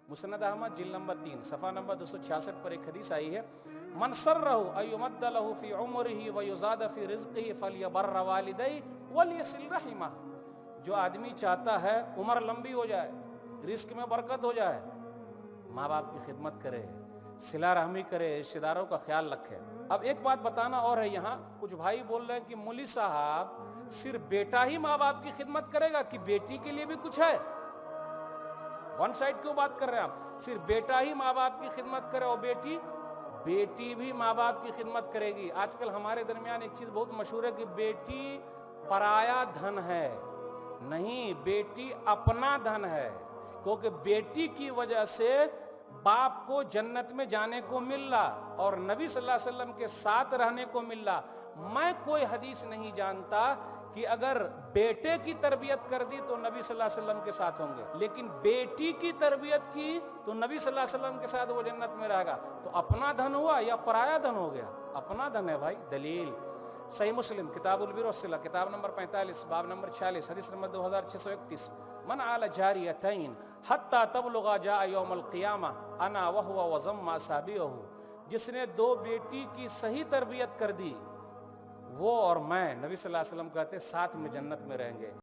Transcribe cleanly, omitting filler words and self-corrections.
مسند احمد جلد نمبر 3 صفحہ نمبر 266 پر ایک حدیث آئی ہے، من سرہ ان یمد لہ فی عمرہ ویزاد فی رزقہ فلیبر والدیہ ولیصل رحمہ۔ جو آدمی چاہتا ہے عمر لمبی ہو جائے، رزق میں برکت ہو جائے، ماں باپ کی خدمت کرے، صلہ رحمی کرے، رشتہ داروں کا خیال رکھے۔ اب ایک بات بتانا اور ہے، یہاں کچھ بھائی بول رہے ہیں کہ مولوی صاحب صرف بیٹا ہی ماں باپ کی خدمت کرے گا کہ بیٹی کے لیے بھی کچھ ہے؟ ون سائڈ کیوں بات کر رہے ہیں آپ؟ صرف بیٹا ہی ماں باپ کی خدمت کرے اور بیٹی بھی ماں باپ کی خدمت کرے گی؟ آج کل ہمارے درمیان ایک چیز بہت مشہور ہے کہ بیٹی پرایا دھن ہے۔ نہیں، بیٹی اپنا دھن ہے، کیونکہ بیٹی کی وجہ سے باپ کو جنت میں جانے کو مل رہا اور نبی صلی اللہ علیہ وسلم کے ساتھ رہنے کو مل رہا۔ میں کوئی حدیث نہیں جانتا کہ اگر بیٹے کی تربیت کر دی تو نبی صلی اللہ علیہ وسلم کے ساتھ ہوں گے، لیکن بیٹی کی تربیت کی تو نبی صلی اللہ علیہ وسلم کے ساتھ وہ جنت میں رہے گا۔ تو اپنا دھن ہوا یا پرایا دھن ہو گیا؟ اپنا دھن ہے بھائی۔ دلیل صحیح مسلم کتاب البر والصلہ کتاب نمبر 45 باب نمبر 46 حدیث نمبر 2631، من عال جاریتین حتی تبلغ جاء یوم القیامہ انا وہو وضم اصابعہ۔ جس نے 2 بیٹی کی صحیح تربیت کر دی، وہ اور میں، نبی صلی اللہ علیہ وسلم کہتے ساتھ میں جنت میں رہیں گے۔